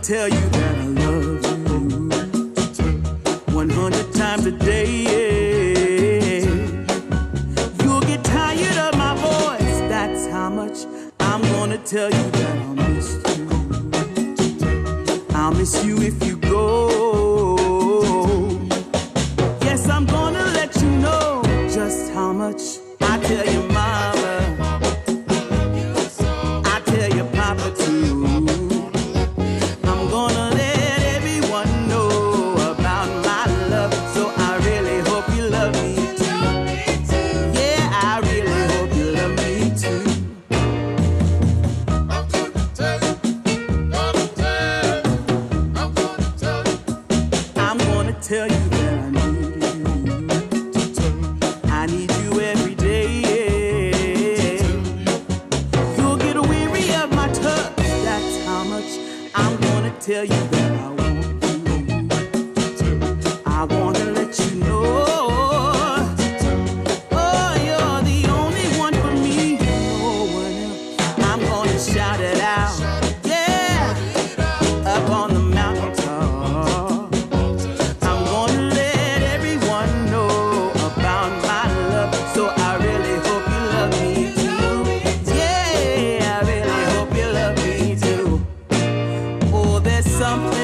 tell you that I love you 100 times a day. You'll get tired of my voice, that's how much I'm gonna tell you that I'll miss you. I'll miss you if you go. Yes, I'm gonna let you know just how much I tell your mama, I tell your papa too. I'm gonna let everyone know about my love, so I really hope you love me too. Yeah, I really hope you love me too. I'm gonna tell you, gonna tell you, I'm gonna tell you. I'm gonna tell you that I need you. I need you every day. You'll get weary of my touch, that's how much I'm gonna tell you that I want you. I wanna let you know, oh, you're the only one for me, no one else. I'm gonna shout it out, yeah, up on the mountaintop. I'm gonna let everyone know about my love, so I really hope you love me too. Yeah, I really hope you love me too. Oh, there's something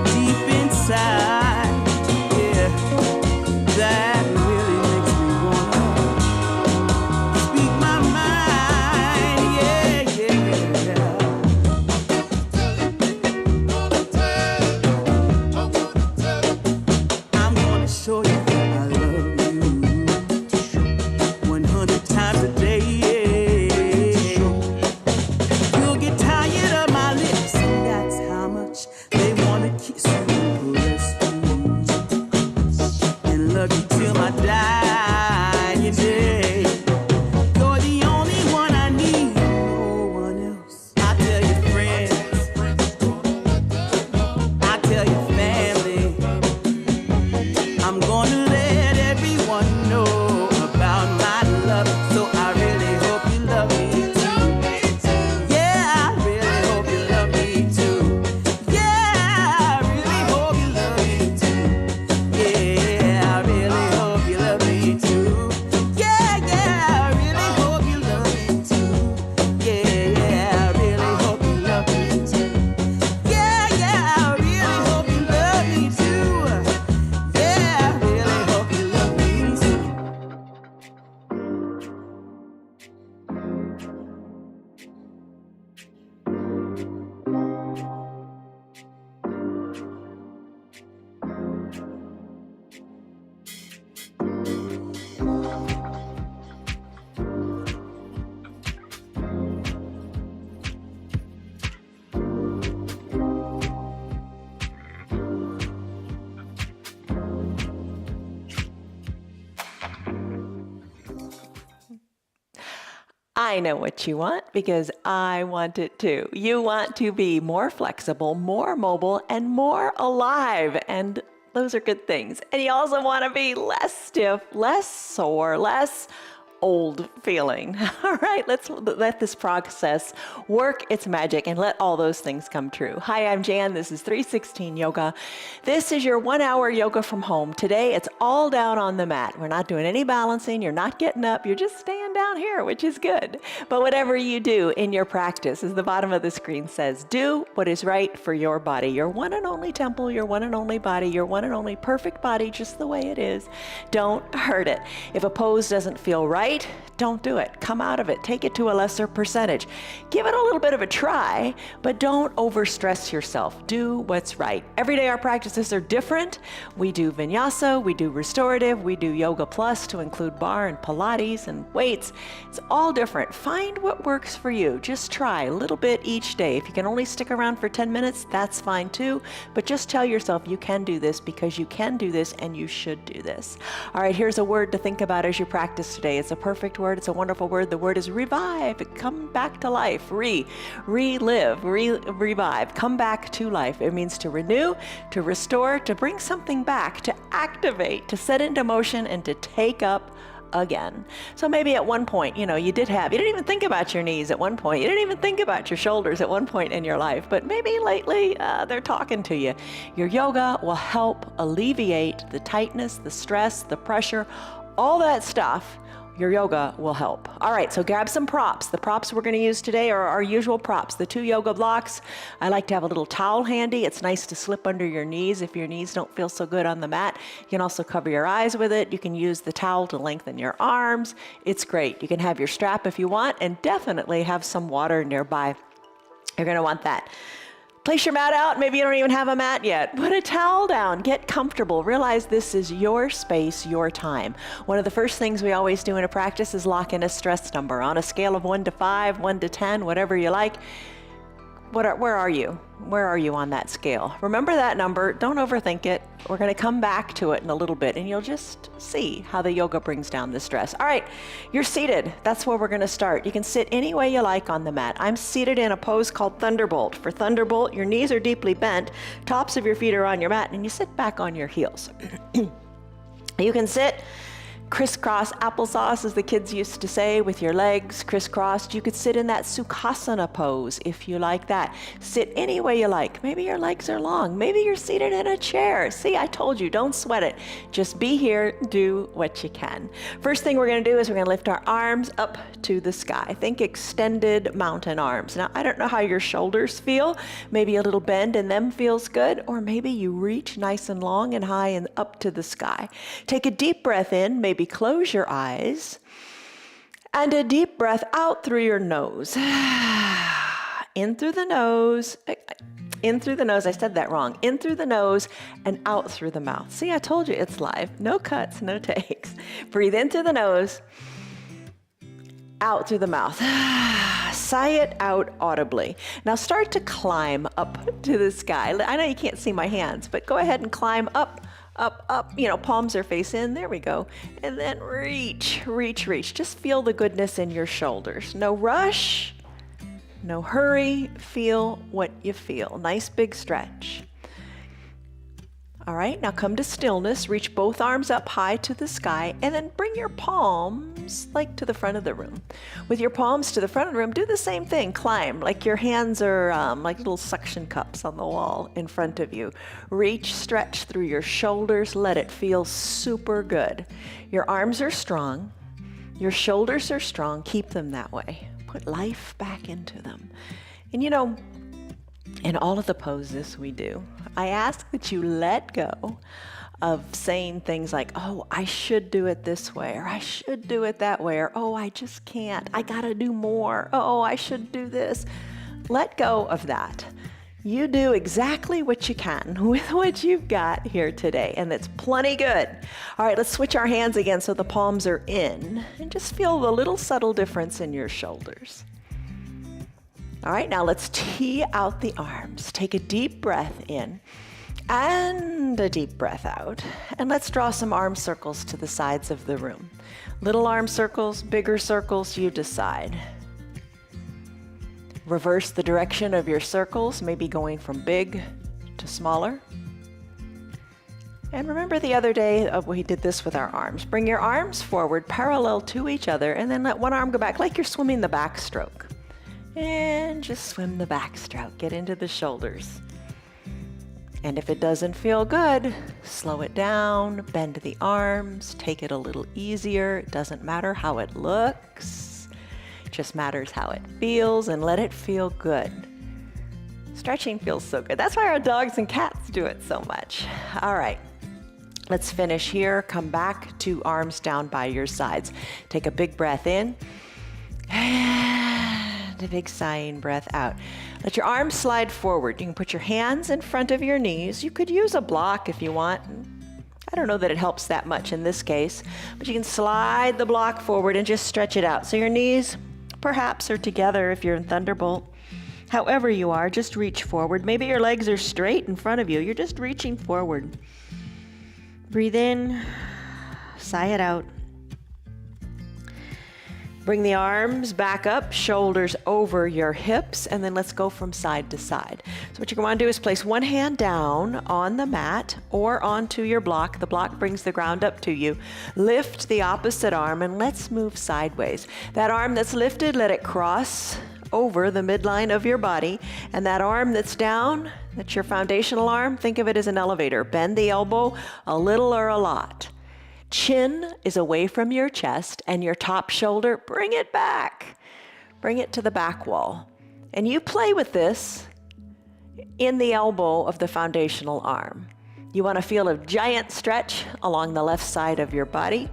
deep inside, yeah, that really makes me wanna speak my mind, yeah, yeah, yeah. Gonna tell you, I'm gonna tell you. I'm gonna show you that I love you 100 times a day. You'll get tired of my lips, and that's how much they wanna kiss you and caress you and love you till my dying day. You're the only one I need, no one else. I tell your friends, I tell your family, I'm gonna let everyone know about my love, so I really hope you love me too. Yeah, I really hope you love me too. Yeah, I really hope you love me too. Yeah, I really hope you love me too. Yeah, yeah, I really hope you love me too. Yeah, yeah, I really hope you love me too. Yeah, yeah, I really hope you love me too. Yeah, I really hope you love me too. I know what you want because I want it too. You want to be more flexible, more mobile, and more alive. And those are good things. And you also want to be less stiff, less sore, less old feeling. All right, let's let this process work its magic and let all those things come true. Hi, I'm Jan. This is 316 Yoga. This is your 1 hour yoga from home. Today, it's all down on the mat. We're not doing any balancing. You're not getting up. You're just staying down here, which is good. But whatever you do in your practice, as the bottom of the screen says, do what is right for your body, your one and only temple, your one and only body, your one and only perfect body, just the way it is. Don't hurt it. If a pose doesn't feel right, don't do it. Come out of it. Take it to a lesser percentage. Give it a little bit of a try, but don't overstress yourself. Do what's right. Every day our practices are different. We do vinyasa, we do restorative, we do yoga plus to include bar and Pilates and weights. It's all different. Find what works for you. Just try a little bit each day. If you can only stick around for 10 minutes, that's fine too. But just tell yourself you can do this because you can do this and you should do this. All right, here's a word to think about as you practice today. It's a perfect word. It's a wonderful word. The word is revive. Come back to life. Relive, revive. Come back to life. It means to renew, to restore, to bring something back, to activate, to set into motion, and to take up again. So maybe at one point, you didn't even think about your knees at one point. You didn't even think about your shoulders at one point in your life, but maybe lately they're talking to you. Your yoga will help alleviate the tightness, the stress, the pressure, all that stuff. Your yoga will help. All right, so grab some props. The props we're going to use today are our usual props, the 2 yoga blocks. I like to have a little towel handy. It's nice to slip under your knees if your knees don't feel so good on the mat. You can also cover your eyes with it. You can use the towel to lengthen your arms. It's great. You can have your strap if you want, and definitely have some water nearby. You're going to want that. Place your mat out. Maybe you don't even have a mat yet. Put a towel down. Get comfortable. Realize this is your space, your time. One of the first things we always do in a practice is lock in a stress number. On a scale of 1 to 5, 1 to 10, whatever you like. Where are you? Where are you on that scale? Remember that number. Don't overthink it. We're going to come back to it in a little bit, and you'll just see how the yoga brings down the stress. All right, you're seated. That's where we're going to start. You can sit any way you like on the mat. I'm seated in a pose called Thunderbolt. For Thunderbolt, your knees are deeply bent, tops of your feet are on your mat, and you sit back on your heels. You can sit crisscross applesauce, as the kids used to say, with your legs crisscrossed. You could sit in that Sukhasana pose if you like that. Sit any way you like. Maybe your legs are long. Maybe you're seated in a chair. See, I told you, don't sweat it. Just be here, do what you can. First thing we're going to do is we're going to lift our arms up to the sky. Think extended mountain arms. Now, I don't know how your shoulders feel. Maybe a little bend in them feels good, or maybe you reach nice and long and high and up to the sky. Take a deep breath in, maybe close your eyes, and a deep breath out through your nose. In through the nose, I said that wrong. In through the nose and out through the mouth. See, I told you it's live. No cuts, no takes. Breathe in through the nose, out through the mouth. Sigh it out audibly. Now start to climb up to the sky. I know you can't see my hands, but go ahead and climb up, palms are face in, there we go. And then reach. Just feel the goodness in your shoulders. No rush, no hurry, feel what you feel. Nice big stretch. All right, now come to stillness. Reach both arms up high to the sky, and then bring your palms like to the front of the room. With your palms to the front of the room, do the same thing. Climb, like your hands are like little suction cups on the wall in front of you. Reach, stretch through your shoulders. Let it feel super good. Your arms are strong. Your shoulders are strong. Keep them that way. Put life back into them. And in all of the poses we do, I ask that you let go of saying things like, oh, I should do it this way, or I should do it that way, or oh, I just can't, I gotta do more, oh, I should do this. Let go of that. You do exactly what you can with what you've got here today, and it's plenty good. All right, let's switch our hands again so the palms are in, and just feel the little subtle difference in your shoulders. All right, now let's tee out the arms. Take a deep breath in and a deep breath out. And let's draw some arm circles to the sides of the room. Little arm circles, bigger circles, you decide. Reverse the direction of your circles, maybe going from big to smaller. And remember the other day we did this with our arms. Bring your arms forward parallel to each other, and then let one arm go back like you're swimming the backstroke. And just swim the backstroke. Get into the shoulders. And if it doesn't feel good, slow it down, bend the arms, take it a little easier. It doesn't matter how it looks, it just matters how it feels, and let it feel good. Stretching feels so good. That's why our dogs and cats do it so much. All right, let's finish here. Come back to arms down by your sides. Take a big breath in. A big sighing breath out. Let your arms slide forward. You can put your hands in front of your knees. You could use a block if you want. I don't know that it helps that much in this case, but you can slide the block forward and just stretch it out. So your knees perhaps are together if you're in Thunderbolt. However you are, just reach forward. Maybe your legs are straight in front of you. You're just reaching forward. Breathe in, sigh it out. Bring the arms back up, shoulders over your hips, and then let's go from side to side. So what you're going to do is place one hand down on the mat or onto your block. The block brings the ground up to you. Lift the opposite arm and let's move sideways. That arm that's lifted, let it cross over the midline of your body. And that arm that's down, that's your foundational arm, think of it as an elevator. Bend the elbow a little or a lot. Chin is away from your chest and your top shoulder, bring it back. Bring it to the back wall. And you play with this in the elbow of the foundational arm. You want to feel a giant stretch along the left side of your body.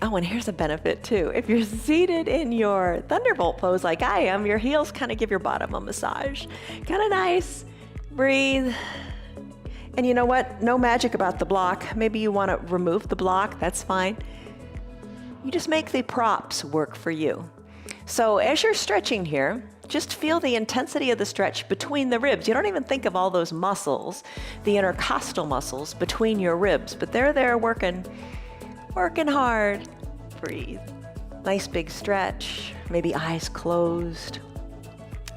Oh, and here's a benefit too. If you're seated in your Thunderbolt pose like I am, your heels kind of give your bottom a massage. Kind of nice. Breathe. And you know what? No magic about the block. Maybe you want to remove the block, that's fine. You just make the props work for you. So as you're stretching here, just feel the intensity of the stretch between the ribs. You don't even think of all those muscles, the intercostal muscles between your ribs, but they're there working hard. Breathe. Nice big stretch, maybe eyes closed.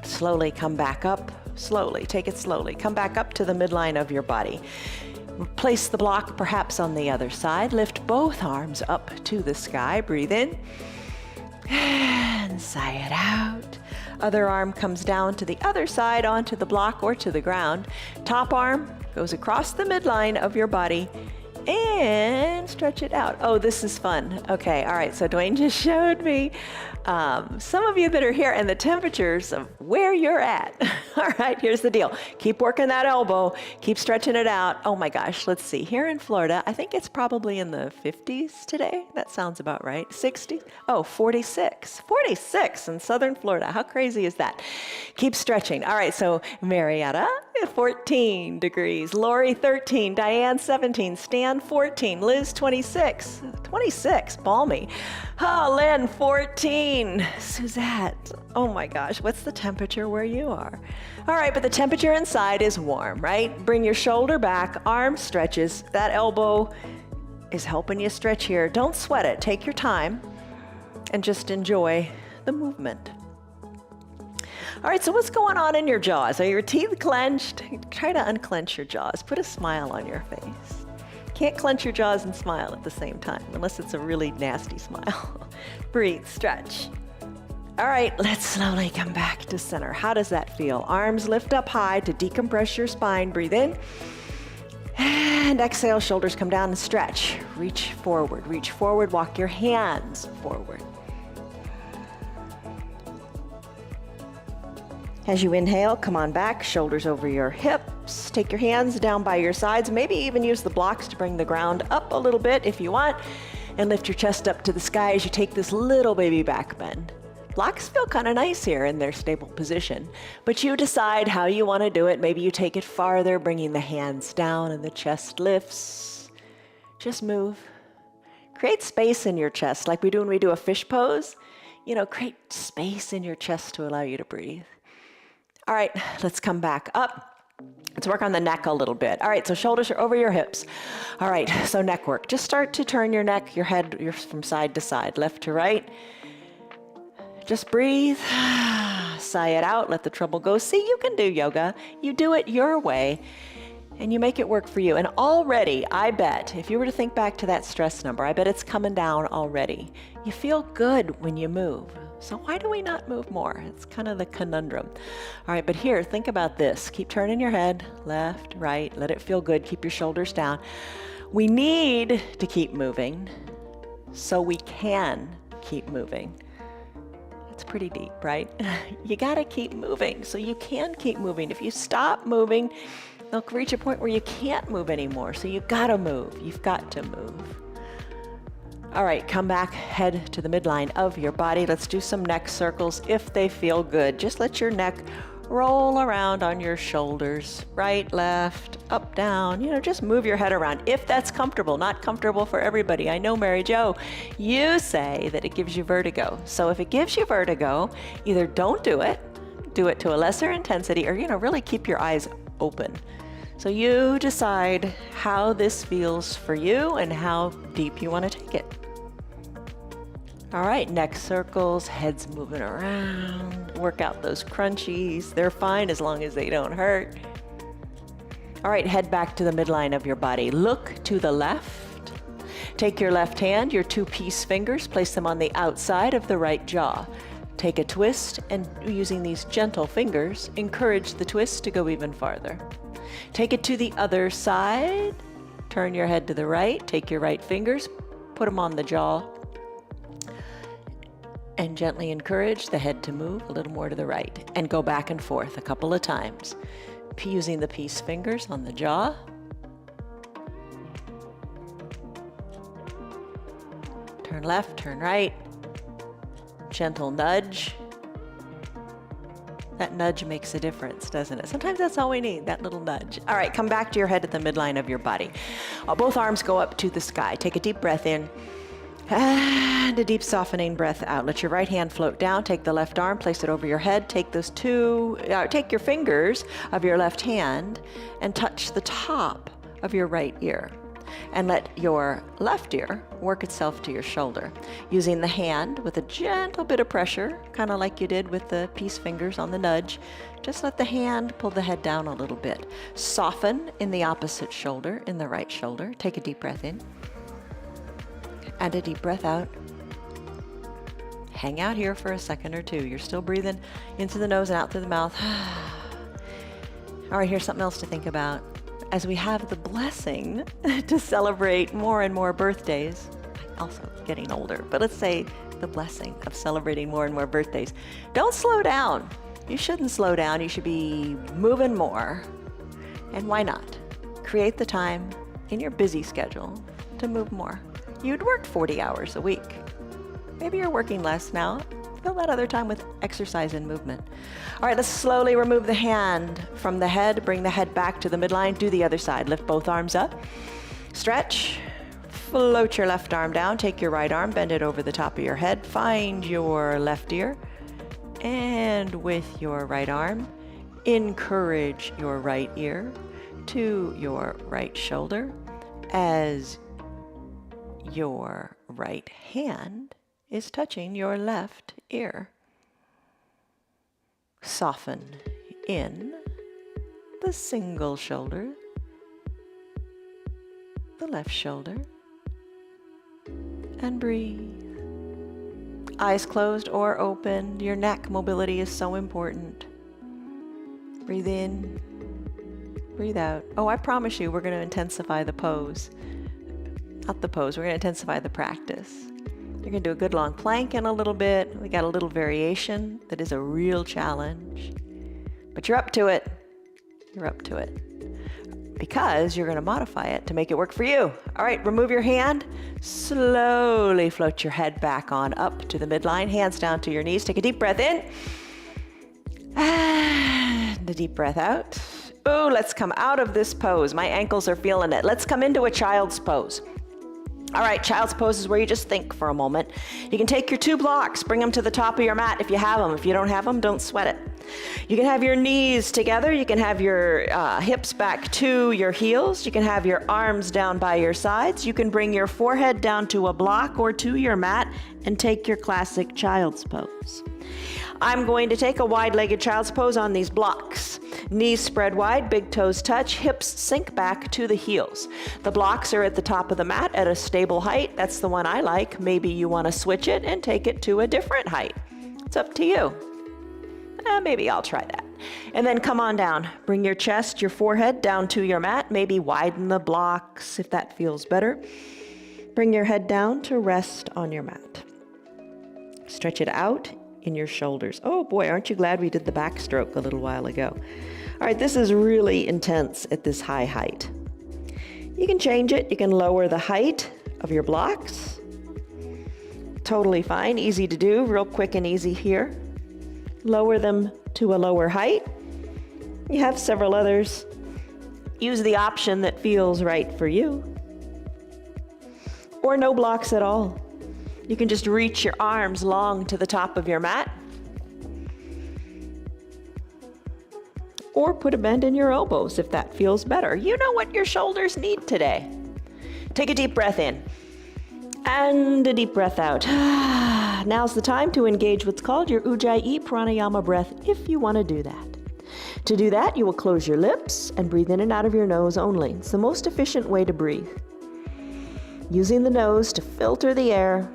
Slowly come back up. Slowly, take it slowly. Come back up to the midline of your body. Place the block perhaps on the other side. Lift both arms up to the sky. Breathe in and sigh it out. Other arm comes down to the other side onto the block or to the ground. Top arm goes across the midline of your body and stretch it out. Oh, this is fun. Okay, all right, so Dwayne just showed me some of you that are here and the temperatures of where you're at. All right, here's the deal. Keep working that elbow, keep stretching it out. Oh my gosh, let's see. Here in Florida, I think it's probably in the 50s today. That sounds about right. 60? Oh, 46. 46 in southern Florida. How crazy is that? Keep stretching. All right, so Marietta, 14 degrees. Lori, 13. Diane, 17. Stan, 14. Liz, 26. 26, balmy. Oh, Lynn, 14. Suzette, oh my gosh, what's the temperature where you are? All right, but the temperature inside is warm, right? Bring your shoulder back, arm stretches. That elbow is helping you stretch here. Don't sweat it. Take your time and just enjoy the movement. All right, so what's going on in your jaws? Are your teeth clenched? Try to unclench your jaws. Put a smile on your face. Can't clench your jaws and smile at the same time, unless it's a really nasty smile. Breathe, stretch. All right, let's slowly come back to center. How does that feel? Arms lift up high to decompress your spine. Breathe in. And exhale, shoulders come down and stretch. Reach forward, walk your hands forward. As you inhale, come on back, shoulders over your hips. Take your hands down by your sides. Maybe even use the blocks to bring the ground up a little bit if you want. And lift your chest up to the sky as you take this little baby back bend. Blocks feel kind of nice here in their stable position, but you decide how you want to do it. Maybe you take it farther, bringing the hands down and the chest lifts. Just move. Create space in your chest like we do when we do a fish pose. You know, create space in your chest to allow you to breathe. All right, let's come back up. Let's work on the neck a little bit. All right, so shoulders are over your hips. All right, so neck work. Just start to turn your neck, your head from side to side, left to right. Just breathe, sigh it out, let the trouble go. See, you can do yoga. You do it your way, and you make it work for you. And already, I bet, if you were to think back to that stress number, I bet it's coming down already. You feel good when you move. So why do we not move more? It's kind of the conundrum. All right, but here, think about this. Keep turning your head, left, right, let it feel good. Keep your shoulders down. We need to keep moving so we can keep moving. It's pretty deep, right? You gotta keep moving so you can keep moving. If you stop moving, they'll reach a point where you can't move anymore. So you gotta move, you've got to move. All right, come back, head to the midline of your body. Let's do some neck circles if they feel good. Just let your neck roll around on your shoulders, right, left, up, down. You know, just move your head around if that's comfortable. Not comfortable for everybody. I know, Mary Jo, you say that it gives you vertigo. So if it gives you vertigo, either don't do it to a lesser intensity, or, you know, really keep your eyes open. So you decide how this feels for you and how deep you want to take it. All right, neck circles, head's moving around. Work out those crunchies. They're fine as long as they don't hurt. All right, head back to the midline of your body. Look to the left. Take your left hand, your two peace fingers, place them on the outside of the right jaw. Take a twist, and using these gentle fingers, encourage the twist to go even farther. Take it to the other side. Turn your head to the right. Take your right fingers, put them on the jaw, and gently encourage the head to move a little more to the right, and go back and forth a couple of times, using the peace fingers on the jaw. Turn left, turn right. Gentle nudge. That nudge makes a difference, doesn't it? Sometimes that's all we need, that little nudge. All right, come back to your head at the midline of your body. Both arms go up to the sky. Take a deep breath in. And a deep softening breath out. Let your right hand float down. Take the left arm, place it over your head. Take take your fingers of your left hand and touch the top of your right ear. And let your left ear work itself to your shoulder. Using the hand with a gentle bit of pressure, kind of like you did with the peace fingers on the nudge. Just let the hand pull the head down a little bit. Soften in the opposite shoulder, in the right shoulder. Take a deep breath in. And a deep breath out. Hang out here for a second or two. You're still breathing into the nose and out through the mouth. All right, here's something else to think about. As we have the blessing to celebrate more and more birthdays, also getting older, but let's say the blessing of celebrating more and more birthdays. Don't slow down. You shouldn't slow down. You should be moving more. And why not? Create the time in your busy schedule to move more. You'd worked 40 hours a week. Maybe you're working less now. Fill that other time with exercise and movement. All right, let's slowly remove the hand from the head. Bring the head back to the midline. Do the other side. Lift both arms up. Stretch. Float your left arm down. Take your right arm. Bend it over the top of your head. Find your left ear. And with your right arm, encourage your right ear to your right shoulder as your right hand is touching your left ear. Soften in the single shoulder, the left shoulder, and breathe. Eyes closed or open. Your neck mobility is so important. Breathe in, breathe out. Oh, I promise you, we're going to intensify the pose. Not the pose, we're going to intensify the practice. You're going to do a good long plank in a little bit. We got a little variation that is a real challenge. But you're up to it. You're up to it. Because you're going to modify it to make it work for you. All right, remove your hand. Slowly float your head back on up to the midline. Hands down to your knees. Take a deep breath in. And a deep breath out. Ooh, let's come out of this pose. My ankles are feeling it. Let's come into a child's pose. All right, child's pose is where you just think for a moment. You can take your 2 blocks, bring them to the top of your mat if you have them. If you don't have them, don't sweat it. You can have your knees together. You can have your hips back to your heels. You can have your arms down by your sides. You can bring your forehead down to a block or to your mat and take your classic child's pose. I'm going to take a wide-legged child's pose on these blocks. Knees spread wide, big toes touch, hips sink back to the heels. The blocks are at the top of the mat at a stable height. That's the one I like. Maybe you want to switch it and take it to a different height. It's up to you. Maybe I'll try that. And then come on down. Bring your chest, your forehead down to your mat. Maybe widen the blocks if that feels better. Bring your head down to rest on your mat. Stretch it out in your shoulders. Oh boy, aren't you glad we did the backstroke a little while ago? All right, this is really intense at this high height. You can change it. You can lower the height of your blocks. Totally fine, easy to do, real quick and easy here. Lower them to a lower height. You have several others. Use the option that feels right for you. Or no blocks at all. You can just reach your arms long to the top of your mat. Or put a bend in your elbows if that feels better. You know what your shoulders need today. Take a deep breath in. And a deep breath out. Now's the time to engage what's called your Ujjayi Pranayama breath if you want to do that. To do that, you will close your lips and breathe in and out of your nose only. It's the most efficient way to breathe. Using the nose to filter the air,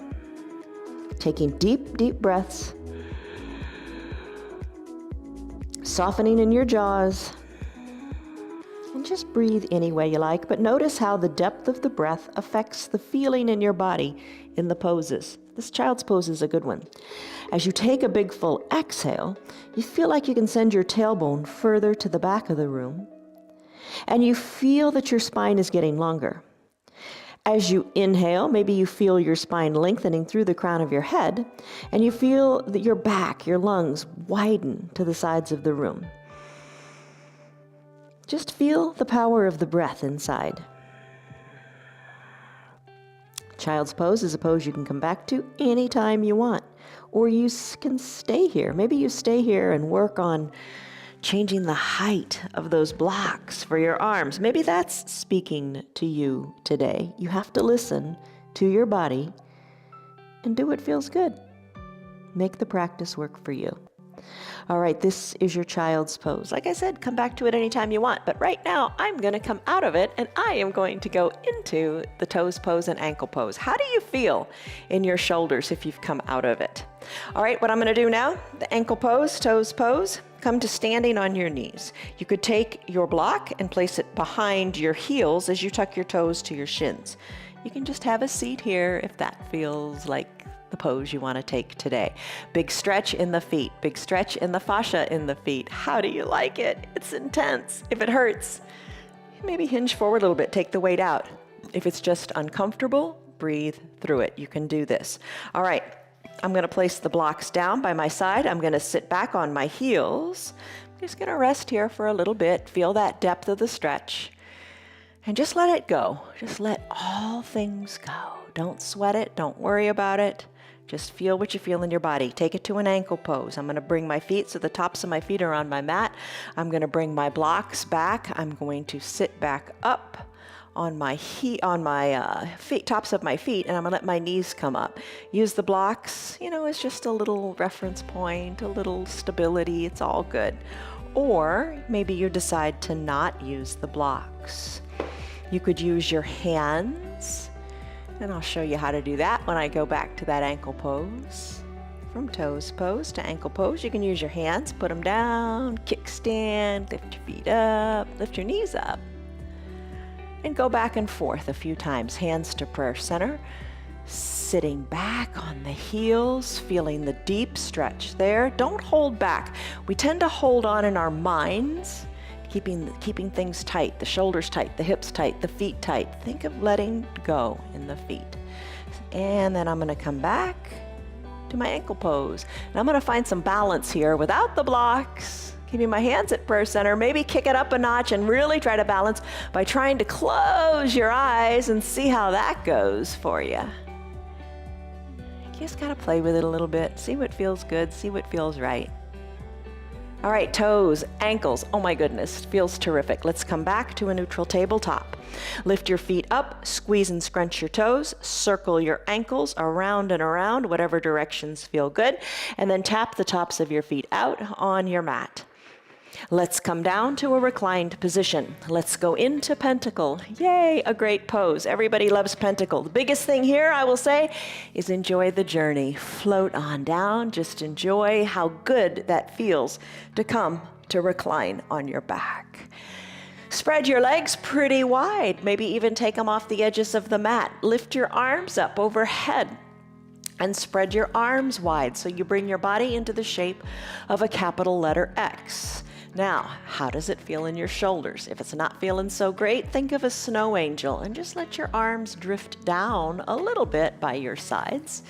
taking deep, deep breaths, softening in your jaws, and just breathe any way you like, but notice how the depth of the breath affects the feeling in your body in the poses. This child's pose is a good one. As you take a big full exhale, you feel like you can send your tailbone further to the back of the room, and you feel that your spine is getting longer. As you inhale, maybe you feel your spine lengthening through the crown of your head, and you feel that your back, your lungs widen to the sides of the room. Just feel the power of the breath inside. Child's pose is a pose you can come back to anytime you want, or you can stay here. Maybe you stay here and work on changing the height of those blocks for your arms. Maybe that's speaking to you today. You have to listen to your body and do what feels good. Make the practice work for you. All right, this is your child's pose. Like I said, come back to it anytime you want, but right now I'm going to come out of it and I am going to go into the toes pose and ankle pose. How do you feel in your shoulders if you've come out of it? All right, what I'm going to do now, the ankle pose, toes pose, come to standing on your knees. You could take your block and place it behind your heels as you tuck your toes to your shins. You can just have a seat here if that feels like the pose you want to take today. Big stretch in the feet, big stretch in the fascia in the feet. How do you like it? It's intense. If it hurts, maybe hinge forward a little bit, take the weight out. If it's just uncomfortable, breathe through it. You can do this. All right, I'm going to place the blocks down by my side. I'm going to sit back on my heels. I'm just going to rest here for a little bit, feel that depth of the stretch, and just let it go. Just let all things go. Don't sweat it. Don't worry about it. Just feel what you feel in your body. Take it to an ankle pose. I'm going to bring my feet so the tops of my feet are on my mat. I'm going to bring my blocks back. I'm going to sit back up on my feet, tops of my feet, and I'm going to let my knees come up. Use the blocks, as just a little reference point, a little stability. It's all good. Or maybe you decide to not use the blocks. You could use your hands. And I'll show you how to do that when I go back to that ankle pose. From toes pose to ankle pose, you can use your hands, put them down, kickstand, lift your feet up, lift your knees up. And go back and forth a few times, hands to prayer center, sitting back on the heels, feeling the deep stretch there. Don't hold back. We tend to hold on in our minds, keeping things tight, the shoulders tight, the hips tight, the feet tight. Think of letting go in the feet. And then I'm going to come back to my ankle pose. And I'm going to find some balance here without the blocks. Keeping my hands at prayer center, maybe kick it up a notch and really try to balance by trying to close your eyes and see how that goes for you. You just got to play with it a little bit, see what feels good, see what feels right. All right, toes, ankles, oh my goodness, feels terrific. Let's come back to a neutral tabletop. Lift your feet up, squeeze and scrunch your toes, circle your ankles around and around, whatever directions feel good, and then tap the tops of your feet out on your mat. Let's come down to a reclined position. Let's go into pentacle. Yay, a great pose. Everybody loves pentacle. The biggest thing here, I will say, is enjoy the journey. Float on down. Just enjoy how good that feels to come to recline on your back. Spread your legs pretty wide. Maybe even take them off the edges of the mat. Lift your arms up overhead and spread your arms wide so you bring your body into the shape of a capital letter X. Now, how does it feel in your shoulders? If it's not feeling so great, think of a snow angel and just let your arms drift down a little bit by your sides.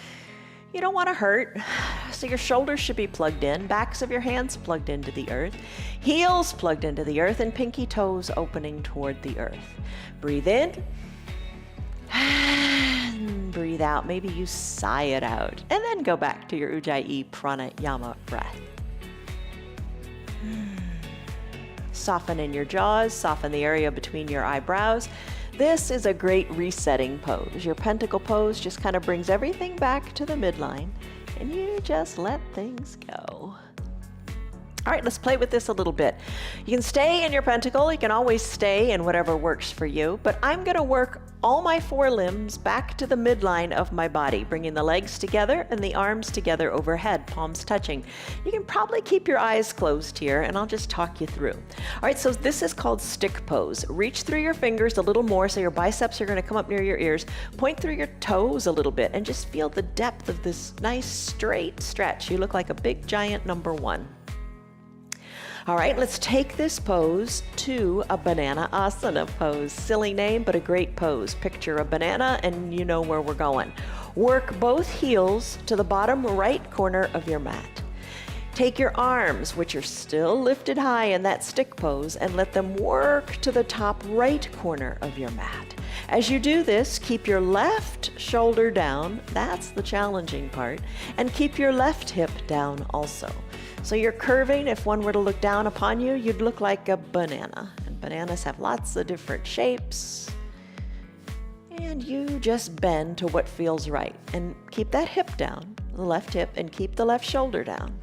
You don't want to hurt, so your shoulders should be plugged in, backs of your hands plugged into the earth, heels plugged into the earth, and pinky toes opening toward the earth. Breathe in, and breathe out. Maybe you sigh it out, and then go back to your Ujjayi Pranayama breath. Soften in your jaws, soften the area between your eyebrows. This is a great resetting pose. Your pentacle pose just kind of brings everything back to the midline and you just let things go. All right, let's play with this a little bit. You can stay in your pentacle. You can always stay in whatever works for you, but I'm going to work all my 4 limbs back to the midline of my body, bringing the legs together and the arms together overhead, palms touching. You can probably keep your eyes closed here, and I'll just talk you through. All right, so this is called stick pose. Reach through your fingers a little more so your biceps are going to come up near your ears. Point through your toes a little bit and just feel the depth of this nice straight stretch. You look like a big giant number 1. All right, let's take this pose to a banana asana pose. Silly name, but a great pose. Picture a banana and you know where we're going. Work both heels to the bottom right corner of your mat. Take your arms, which are still lifted high in that stick pose, and let them work to the top right corner of your mat. As you do this, keep your left shoulder down, that's the challenging part, and keep your left hip down also. So you're curving. If one were to look down upon you, you'd look like a banana. And bananas have lots of different shapes. And you just bend to what feels right. And keep that hip down, the left hip, and keep the left shoulder down.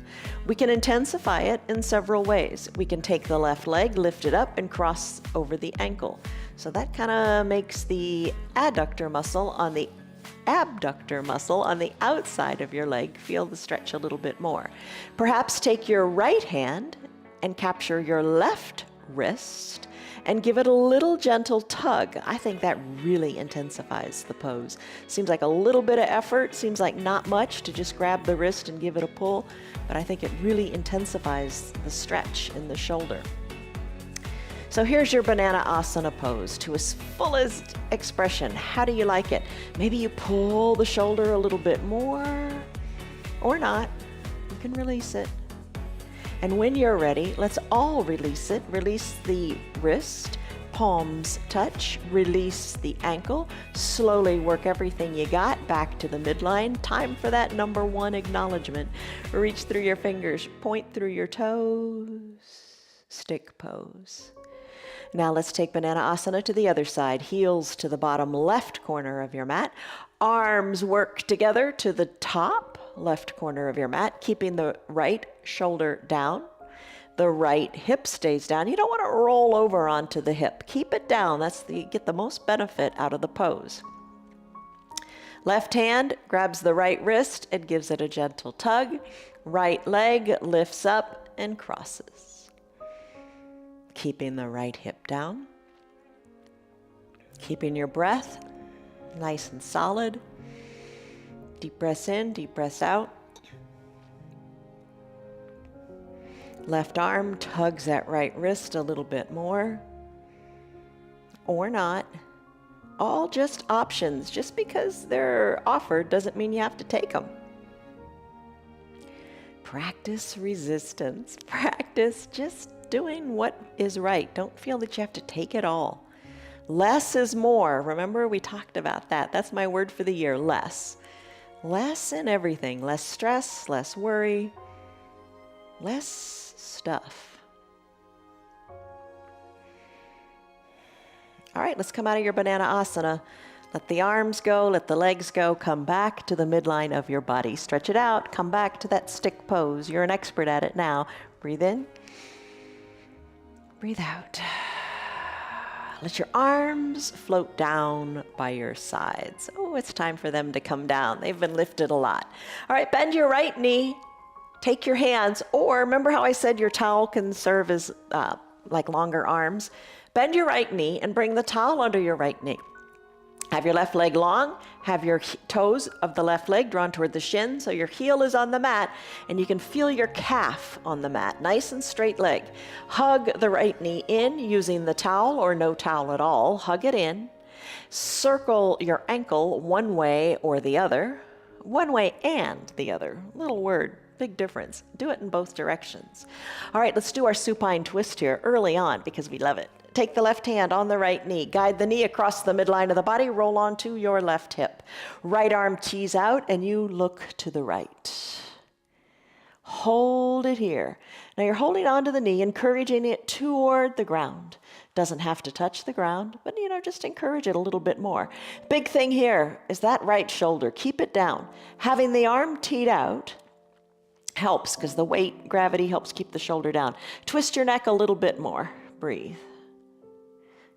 We can intensify it in several ways. We can take the left leg, lift it up, and cross over the ankle. So that kind of makes the adductor muscle on the abductor muscle on the outside of your leg feel the stretch a little bit more. Perhaps take your right hand and capture your left wrist and give it a little gentle tug. I think that really intensifies the pose. Seems like a little bit of effort, seems like not much to just grab the wrist and give it a pull, but I think it really intensifies the stretch in the shoulder. So here's your banana asana pose to its fullest expression. How do you like it? Maybe you pull the shoulder a little bit more, or not. You can release it. And when you're ready, let's all release it. Release the wrist, palms touch, release the ankle. Slowly work everything you got back to the midline. Time for that number 1 acknowledgement. Reach through your fingers, point through your toes, stick pose. Now let's take banana asana to the other side. Heels to the bottom left corner of your mat. Arms work together to the top left corner of your mat, keeping the right shoulder down. The right hip stays down. You don't want to roll over onto the hip. Keep it down. You get the most benefit out of the pose. Left hand grabs the right wrist and gives it a gentle tug. Right leg lifts up and crosses. Keeping the right hip down. Keeping your breath nice and solid. Deep breaths in, deep breaths out. Left arm tugs that right wrist a little bit more. Or not. All just options. Just because they're offered doesn't mean you have to take them. Practice resistance. Practice just doing what is right. Don't feel that you have to take it all. Less is more. Remember, we talked about that. That's my word for the year, less. Less in everything. Less stress, less worry, less stuff. All right, let's come out of your banana asana. Let the arms go, let the legs go. Come back to the midline of your body. Stretch it out. Come back to that stick pose. You're an expert at it now. Breathe in. Breathe out. Let your arms float down by your sides. Oh, it's time for them to come down. They've been lifted a lot. All right, bend your right knee. Take your hands, or remember how I said your towel can serve as like longer arms? Bend your right knee and bring the towel under your right knee. Have your left leg long, have your toes of the left leg drawn toward the shin so your heel is on the mat and you can feel your calf on the mat, nice and straight leg. Hug the right knee in using the towel or no towel at all, hug it in. Circle your ankle one way or the other, one way and the other, little word. Big difference. Do it in both directions. All right, let's do our supine twist here early on because we love it. Take the left hand on the right knee. Guide the knee across the midline of the body. Roll onto your left hip. Right arm tees out and you look to the right. Hold it here. Now you're holding onto the knee, encouraging it toward the ground. Doesn't have to touch the ground, but just encourage it a little bit more. Big thing here is that right shoulder. Keep it down. Having the arm teed out helps because the weight, gravity helps keep the shoulder down. Twist your neck a little bit more. Breathe.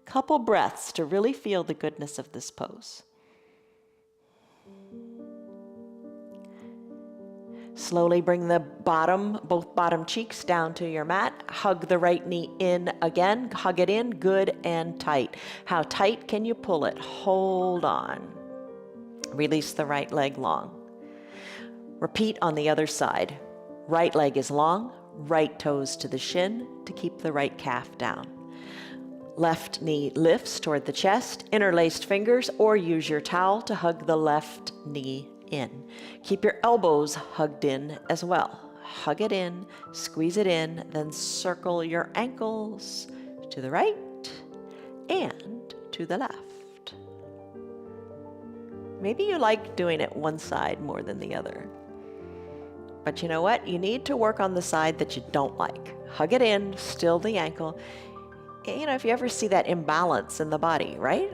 Couple breaths to really feel the goodness of this pose. Slowly bring the both bottom cheeks down to your mat. Hug the right knee in again. Hug it in good and tight. How tight can you pull it? Hold on. Release the right leg long. Repeat on the other side. Right leg is long, right toes to the shin to keep the right calf down. Left knee lifts toward the chest, interlaced fingers, or use your towel to hug the left knee in. Keep your elbows hugged in as well. Hug it in, squeeze it in, then circle your ankles to the right and to the left. Maybe you like doing it one side more than the other. But you know what? You need to work on the side that you don't like. Hug it in, still the ankle. If you ever see that imbalance in the body, right?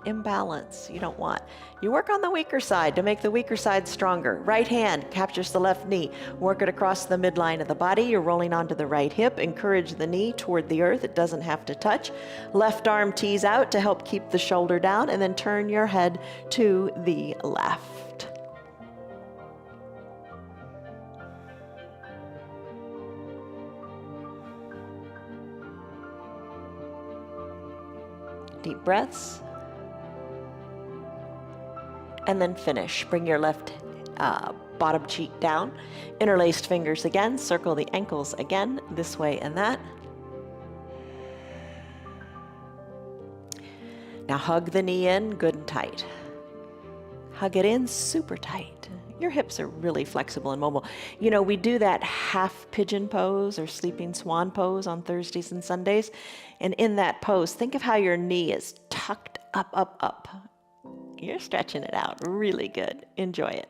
Imbalance you don't want. You work on the weaker side to make the weaker side stronger. Right hand captures the left knee. Work it across the midline of the body. You're rolling onto the right hip. Encourage the knee toward the earth. It doesn't have to touch. Left arm tees out to help keep the shoulder down, and then turn your head to the left. Deep breaths. And then finish. Bring your left bottom cheek down. Interlaced fingers again. Circle the ankles again, this way and that. Now hug the knee in good and tight. Hug it in super tight. Your hips are really flexible and mobile. We do that half pigeon pose or sleeping swan pose on Thursdays and Sundays. And in that pose, think of how your knee is tucked up, up, up. You're stretching it out really good. Enjoy it.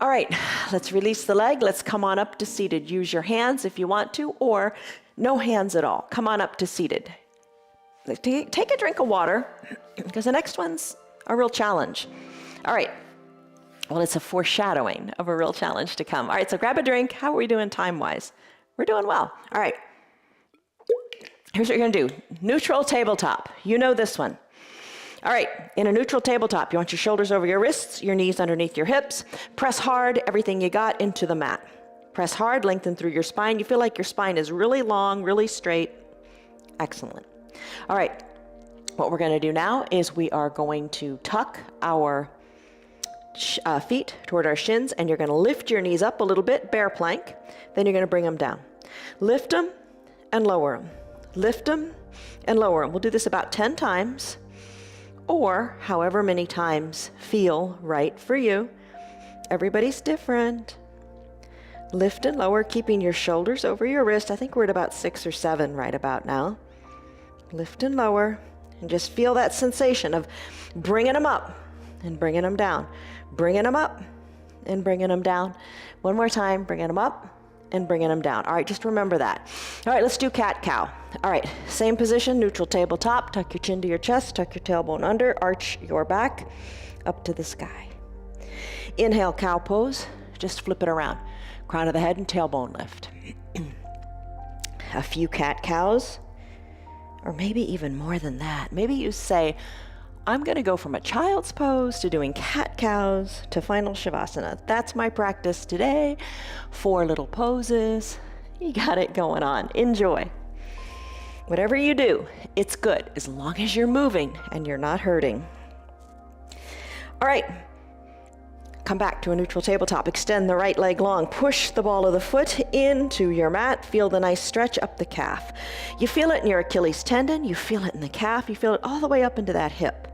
All right, let's release the leg. Let's come on up to seated. Use your hands if you want to, or no hands at all. Come on up to seated. Take a drink of water, because the next one's a real challenge. All right. Well, it's a foreshadowing of a real challenge to come. All right, so grab a drink. How are we doing time-wise? We're doing well. All right. Here's what you're going to do. Neutral tabletop. You know this one. All right, in a neutral tabletop, you want your shoulders over your wrists, your knees underneath your hips. Press hard, everything you got into the mat. Press hard, lengthen through your spine. You feel like your spine is really long, really straight. Excellent. All right, what we're going to do now is we are going to tuck our feet toward our shins, and you're going to lift your knees up a little bit, bear plank. Then you're going to bring them down. Lift them and lower them. Lift them and lower them. We'll do this about 10 times. Or however many times feel right for you. Everybody's different. Lift and lower, keeping your shoulders over your wrist. I think we're at about 6 or 7 right about now. Lift and lower, and just feel that sensation of bringing them up and bringing them down. Bringing them up and bringing them down. One more time, bringing them up and bringing them down. All right, just remember that. All right, let's do cat-cow. All right, same position, neutral tabletop. Tuck your chin to your chest, tuck your tailbone under, arch your back up to the sky. Inhale, cow pose. Just flip it around. Crown of the head and tailbone lift. A few cat-cows, or maybe even more than that. Maybe you say, I'm going to go from a child's pose to doing cat-cows to final shavasana. That's my practice today. 4 little poses. You got it going on. Enjoy. Whatever you do, it's good as long as you're moving and you're not hurting. All right. Come back to a neutral tabletop. Extend the right leg long. Push the ball of the foot into your mat. Feel the nice stretch up the calf. You feel it in your Achilles tendon. You feel it in the calf. You feel it all the way up into that hip.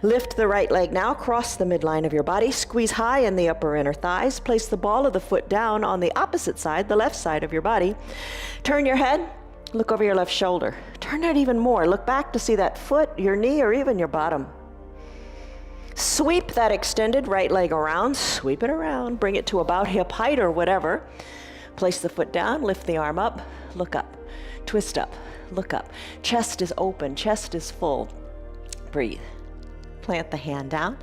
Lift the right leg now. Cross the midline of your body. Squeeze high in the upper inner thighs. Place the ball of the foot down on the opposite side, the left side of your body. Turn your head. Look over your left shoulder. Turn it even more. Look back to see that foot, your knee, or even your bottom. Sweep that extended right leg around. Sweep it around. Bring it to about hip height or whatever. Place the foot down. Lift the arm up. Look up. Twist up. look up. Chest is open, chest is full. Breathe. Plant the hand down.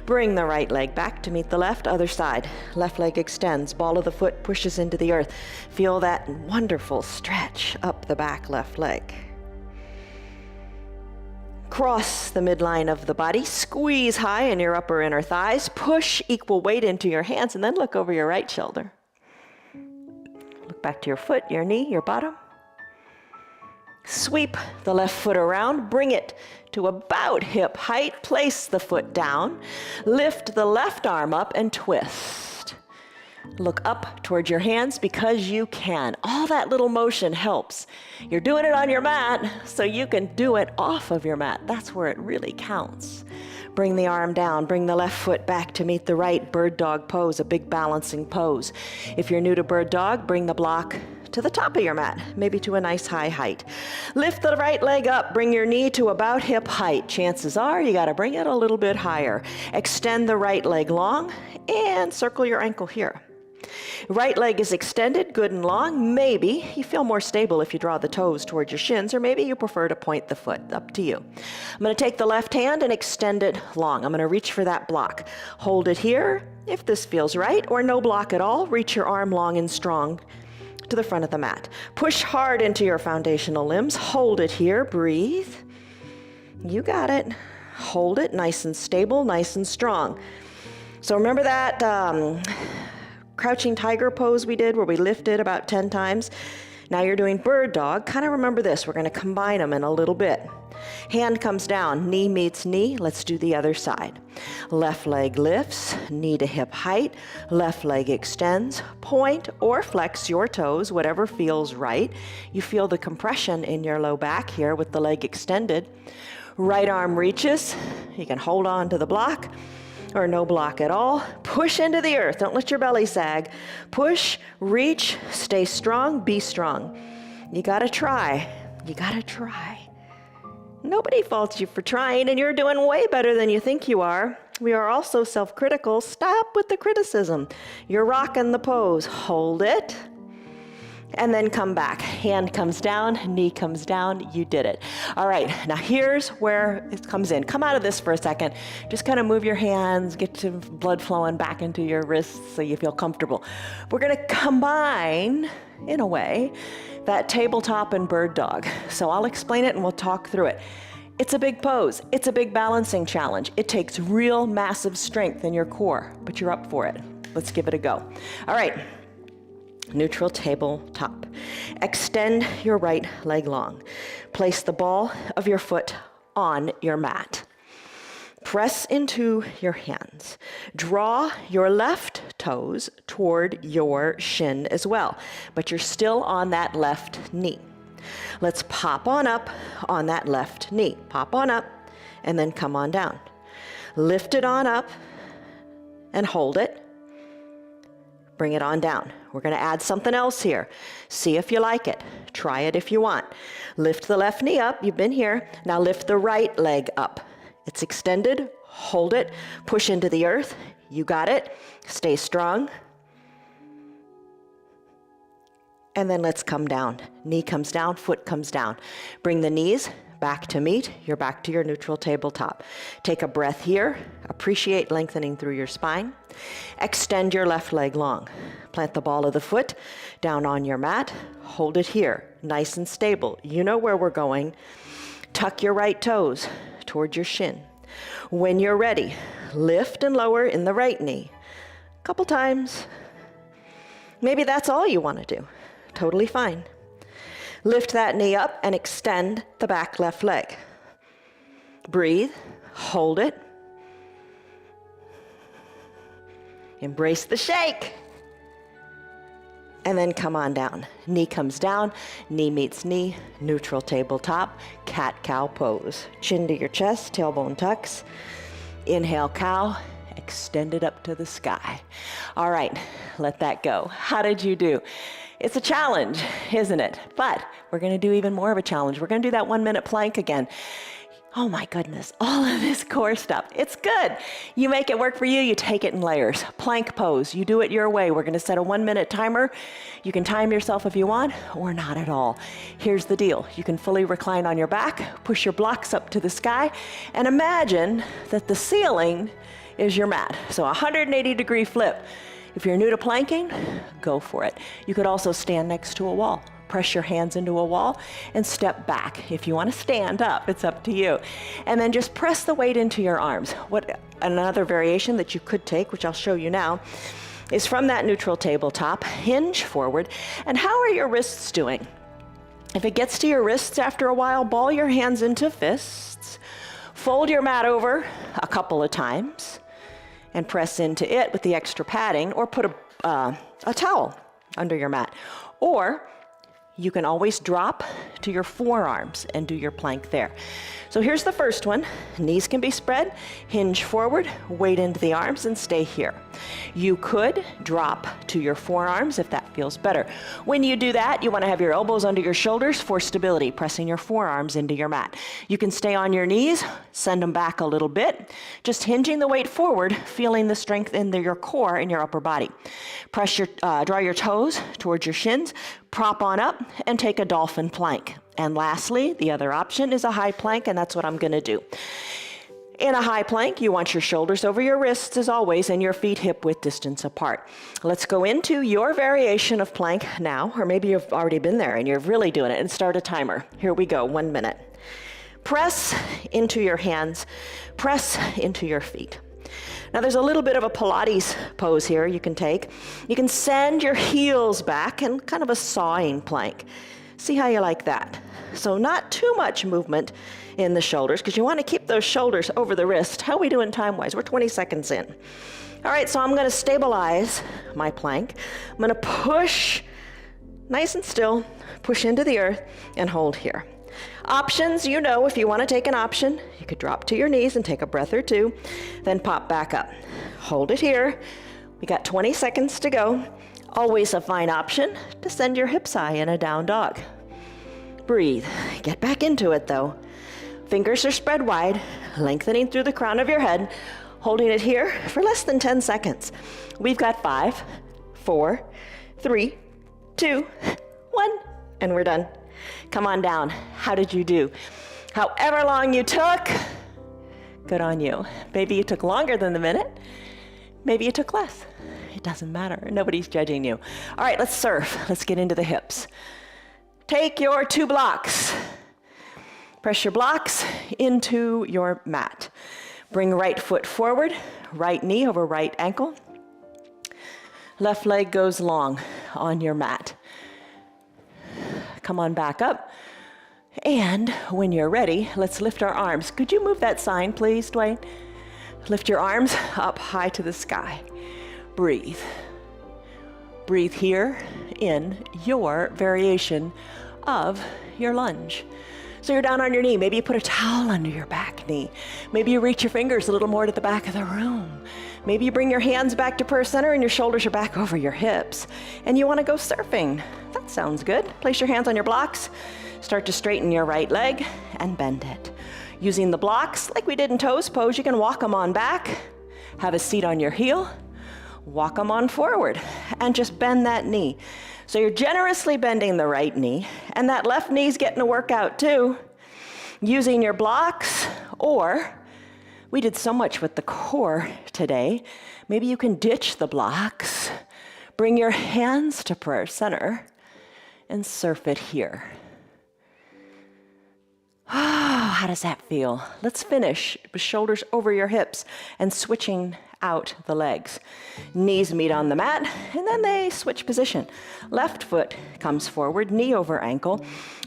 Bring the right leg back to meet the left, other side. Left leg extends, ball of the foot pushes into the earth. Feel that wonderful stretch up the back left leg. Cross the midline of the body, squeeze high in your upper inner thighs, push equal weight into your hands, and then look over your right shoulder. Look back to your foot, your knee, your bottom. Sweep the left foot around, bring it to about hip height, place the foot down, lift the left arm up and twist. Look up towards your hands because you can. All that little motion helps. You're doing it on your mat, so you can do it off of your mat. That's where it really counts. Bring the arm down, bring the left foot back to meet the right, bird dog pose, a big balancing pose. If you're new to bird dog, bring the block to the top of your mat, maybe to a nice high height. Lift the right leg up, bring your knee to about hip height. Chances are you gotta bring it a little bit higher. Extend the right leg long and circle your ankle here. Right leg is extended, good and long. Maybe you feel more stable if you draw the toes towards your shins, or maybe you prefer to point the foot, up to you. I'm gonna take the left hand and extend it long. I'm gonna reach for that block. Hold it here, if this feels right, or no block at all, reach your arm long and strong to the front of the mat. Push hard into your foundational limbs. Hold it here, breathe. You got it. Hold it nice and stable, nice and strong. So remember that crouching tiger pose we did where we lifted about 10 times? Now you're doing bird dog. Kind of remember this. We're going to combine them in a little bit. Hand comes down, knee meets knee. Let's do the other side. Left leg lifts, knee to hip height. Left leg extends. Point or flex your toes, whatever feels right. You feel the compression in your low back here with the leg extended. Right arm reaches. You can hold on to the block or no block at all. Push into the earth. Don't let your belly sag. Push, reach, stay strong, be strong. You gotta try. You gotta try. Nobody faults you for trying, and you're doing way better than you think you are. We are also self-critical. Stop with the criticism. You're rocking the pose. Hold it. And then come back. Hand comes down, knee comes down, you did it. All right, now here's where it comes in. Come out of this for a second. Just kind of move your hands, get some blood flowing back into your wrists so you feel comfortable. We're gonna combine, in a way, that tabletop and bird dog. So I'll explain it and we'll talk through it. It's a big pose. It's a big balancing challenge. It takes real massive strength in your core, but you're up for it. Let's give it a go. All right. Neutral tabletop. Extend your right leg long. Place the ball of your foot on your mat. Press into your hands. Draw your left toes toward your shin as well, but you're still on that left knee. Let's pop on up on that left knee. Pop on up and then come on down. Lift it on up and hold it. Bring it on down. We're going to add something else here. See if you like it. Try it if you want. Lift the left knee up. You've been here. Now lift the right leg up. It's extended. Hold it. Push into the earth. You got it. Stay strong. And then let's come down. Knee comes down, foot comes down. Bring the knees back to meet. You're back to your neutral tabletop. Take a breath here. Appreciate lengthening through your spine. Extend your left leg long. Plant the ball of the foot down on your mat. Hold it here, nice and stable. You know where we're going. Tuck your right toes toward your shin. When you're ready, lift and lower in the right knee. A couple times. Maybe that's all you want to do. Totally fine. Lift that knee up and extend the back left leg. Breathe, hold it. Embrace the shake. And then come on down. Knee comes down, knee meets knee, neutral tabletop, cat-cow pose. Chin to your chest, tailbone tucks. Inhale, cow, extend it up to the sky. All right, let that go. How did you do? It's a challenge, isn't it? But we're gonna do even more of a challenge. We're gonna do that 1 minute plank again. Oh my goodness, all of this core stuff. It's good. You make it work for you, you take it in layers. Plank pose, you do it your way. We're gonna set a 1-minute timer. You can time yourself if you want, or not at all. Here's the deal. You can fully recline on your back, push your blocks up to the sky, and imagine that the ceiling is your mat. So a 180-degree flip. If you're new to planking, go for it. You could also stand next to a wall. Press your hands into a wall and step back. If you want to stand up, it's up to you. And then just press the weight into your arms. Another variation that you could take, which I'll show you now, is from that neutral tabletop, hinge forward. And how are your wrists doing? If it gets to your wrists after a while, ball your hands into fists, fold your mat over a couple of times, and press into it with the extra padding, or put a towel under your mat. Or you can always drop to your forearms and do your plank there. So here's the first one. Knees can be spread, hinge forward, weight into the arms, and stay here. You could drop to your forearms if that feels better. When you do that, you want to have your elbows under your shoulders for stability, pressing your forearms into your mat. You can stay on your knees, send them back a little bit, just hinging the weight forward, feeling the strength in your core and your upper body. Draw your toes towards your shins, prop on up, and take a dolphin plank. And lastly, the other option is a high plank, and that's what I'm gonna do. In a high plank, you want your shoulders over your wrists as always, and your feet hip-width distance apart. Let's go into your variation of plank now, or maybe you've already been there and you're really doing it, and start a timer. Here we go, 1 minute. Press into your hands, press into your feet. Now there's a little bit of a Pilates pose here you can take. You can send your heels back in kind of a sawing plank. See how you like that. So not too much movement in the shoulders, because you want to keep those shoulders over the wrist. How are we doing time-wise? We're 20 seconds in. All right, so I'm going to stabilize my plank. I'm going to push nice and still, push into the earth, and hold here. Options, you know, if you want to take an option, you could drop to your knees and take a breath or two, then pop back up. Hold it here. We got 20 seconds to go. Always a fine option to send your hips high in a down dog. Breathe. Get back into it though. Fingers are spread wide, lengthening through the crown of your head, holding it here for less than 10 seconds. We've got 5, 4, 3, 2, 1, and we're done. Come on down. How did you do? However long you took, good on you. Maybe you took longer than the minute. Maybe you took less. It doesn't matter. Nobody's judging you. All right, let's surf. Let's get into the hips. Take your 2 blocks. Press your blocks into your mat. Bring right foot forward, right knee over right ankle. Left leg goes long on your mat. Come on back up. And when you're ready, let's lift our arms. Could you move that sign, please, Dwayne? Lift your arms up high to the sky. Breathe. Breathe here in your variation of your lunge. So you're down on your knee. Maybe you put a towel under your back knee. Maybe you reach your fingers a little more to the back of the room. Maybe you bring your hands back to purse center and your shoulders are back over your hips. And you want to go surfing. That sounds good. Place your hands on your blocks. Start to straighten your right leg and bend it. Using the blocks, like we did in toes pose, you can walk them on back, have a seat on your heel, walk them on forward, and just bend that knee. So you're generously bending the right knee, and that left knee's getting a workout too. Using your blocks, or we did so much with the core today, maybe you can ditch the blocks, bring your hands to prayer center, and surf it here. Oh, how does that feel? Let's finish with shoulders over your hips and switching out the legs. Knees meet on the mat, and then they switch position. Left foot comes forward, knee over ankle,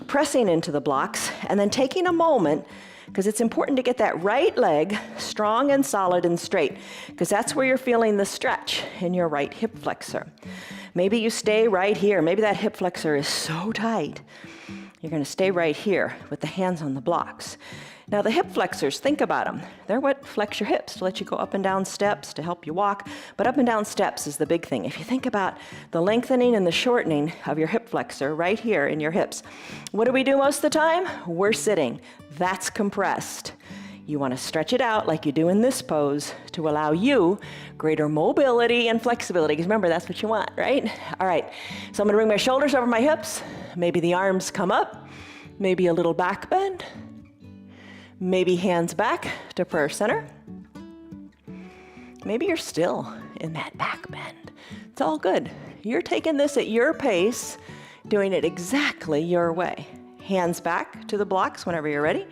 pressing into the blocks, and then taking a moment, because it's important to get that right leg strong and solid and straight, because that's where you're feeling the stretch in your right hip flexor. Maybe you stay right here. Maybe that hip flexor is so tight. You're going to stay right here with the hands on the blocks. Now the hip flexors, think about them. They're what flex your hips to let you go up and down steps, to help you walk. But up and down steps is the big thing. If you think about the lengthening and the shortening of your hip flexor right here in your hips, what do we do most of the time? We're sitting. That's compressed. You want to stretch it out like you do in this pose to allow you greater mobility and flexibility. Because remember, that's what you want, right? All right, so I'm going to bring my shoulders over my hips. Maybe the arms come up. Maybe a little back bend. Maybe hands back to prayer center. Maybe you're still in that back bend. It's all good. You're taking this at your pace, doing it exactly your way. Hands back to the blocks whenever you're ready.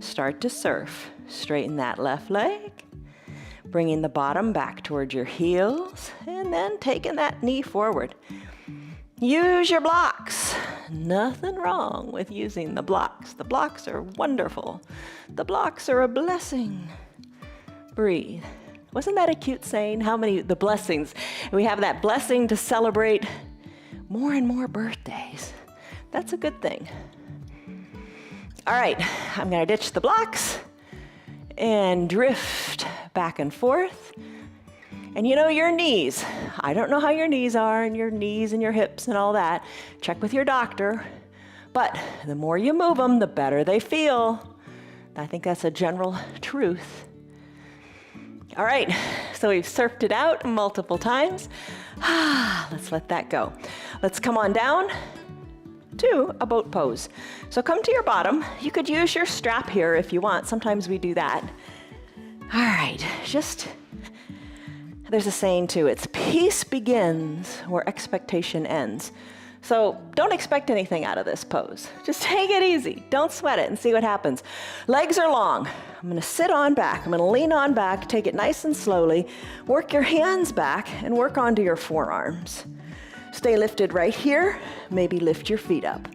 Start to surf. Straighten that left leg. Bringing the bottom back towards your heels, and then taking that knee forward. Use your blocks. Nothing wrong with using the blocks. The blocks are wonderful. The blocks are a blessing. Breathe. Wasn't that a cute saying? How many, the blessings. We have that blessing to celebrate more and more birthdays. That's a good thing. All right, I'm gonna ditch the blocks and drift back and forth. And you know your knees. I don't know how your knees are and your hips and all that. Check with your doctor. But the more you move them, the better they feel. I think that's a general truth. All right, so we've surfed it out multiple times. Let's let that go. Let's come on down to a boat pose. So come to your bottom. You could use your strap here if you want. Sometimes we do that. All right, there's a saying too, it's peace begins where expectation ends. So don't expect anything out of this pose. Just take it easy. Don't sweat it and see what happens. Legs are long. I'm gonna sit on back. I'm gonna lean on back, take it nice and slowly. Work your hands back and work onto your forearms. Stay lifted right here. Maybe lift your feet up.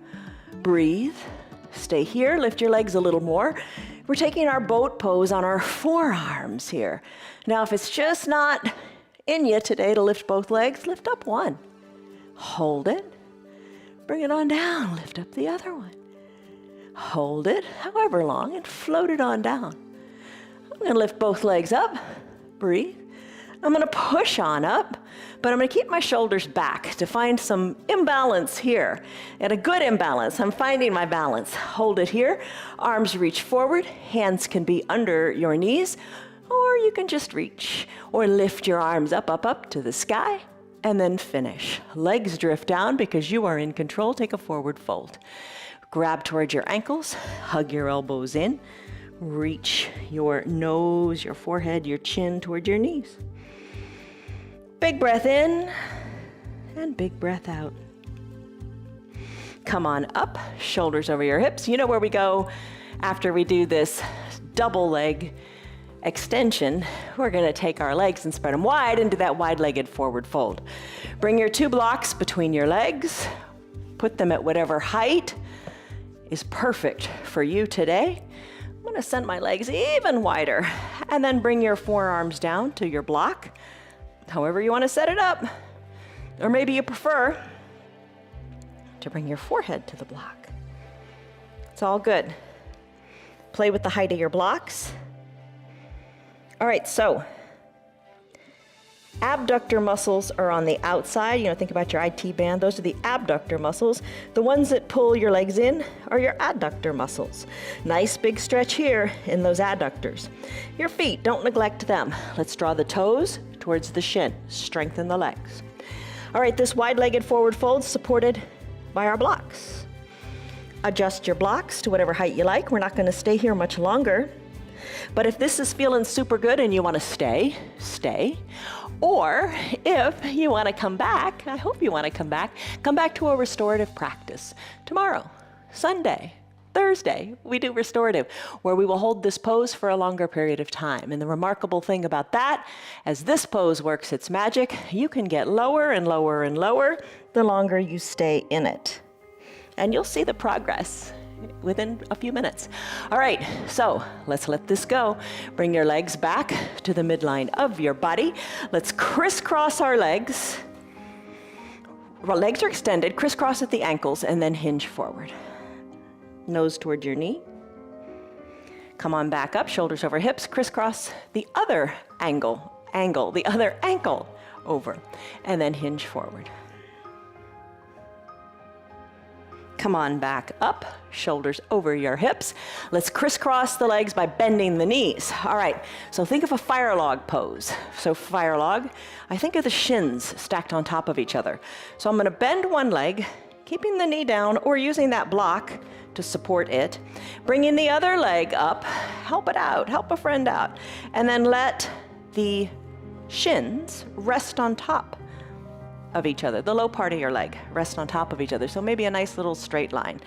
Breathe. Stay here, lift your legs a little more. We're taking our boat pose on our forearms here. Now, if it's just not in you today to lift both legs, lift up one. Hold it. Bring it on down. Lift up the other one. Hold it, however long, and float it on down. I'm going to lift both legs up. Breathe. I'm going to push on up, but I'm going to keep my shoulders back to find some imbalance here. And a good imbalance. I'm finding my balance. Hold it here. Arms reach forward. Hands can be under your knees, or you can just reach or lift your arms up to the sky, and then finish. Legs drift down because you are in control. Take a forward fold. Grab towards your ankles, hug your elbows in, reach your nose, your forehead, your chin toward your knees. Big breath in and big breath out. Come on up, shoulders over your hips. You know where we go after we do this double leg extension. We're going to take our legs and spread them wide into that wide-legged forward fold. Bring your two blocks between your legs. Put them at whatever height is perfect for you today. I'm going to send my legs even wider, and then bring your forearms down to your block, however you want to set it up. Or maybe you prefer to bring your forehead to the block. It's all good. Play with the height of your blocks. All right, so abductor muscles are on the outside. You know, think about your IT band. Those are the abductor muscles. The ones that pull your legs in are your adductor muscles. Nice big stretch here in those adductors. Your feet, don't neglect them. Let's draw the toes towards the shin. Strengthen the legs. All right, this wide-legged forward fold supported by our blocks. Adjust your blocks to whatever height you like. We're not going to stay here much longer. But if this is feeling super good and you want to stay, stay. Or if you want to come back, I hope you want to come back to a restorative practice. Tomorrow, Sunday, Thursday, we do restorative, where we will hold this pose for a longer period of time. And the remarkable thing about that, as this pose works its magic, you can get lower and lower and lower the longer you stay in it. And you'll see the progress within a few minutes. All right, so let's let this go. Bring your legs back to the midline of your body. Let's crisscross our legs. Our legs are extended, crisscross at the ankles, and then hinge forward. Nose toward your knee. Come on back up, shoulders over hips, crisscross the other the other ankle over, and then hinge forward. Come on back up, shoulders over your hips. Let's crisscross the legs by bending the knees. All right, so think of a fire log pose. So fire log, I think of the shins stacked on top of each other. So I'm gonna bend one leg, keeping the knee down or using that block to support it. Bringing the other leg up, help it out, help a friend out. And then let the shins rest on top of each other. The low part of your leg rest on top of each other. So maybe a nice little straight line.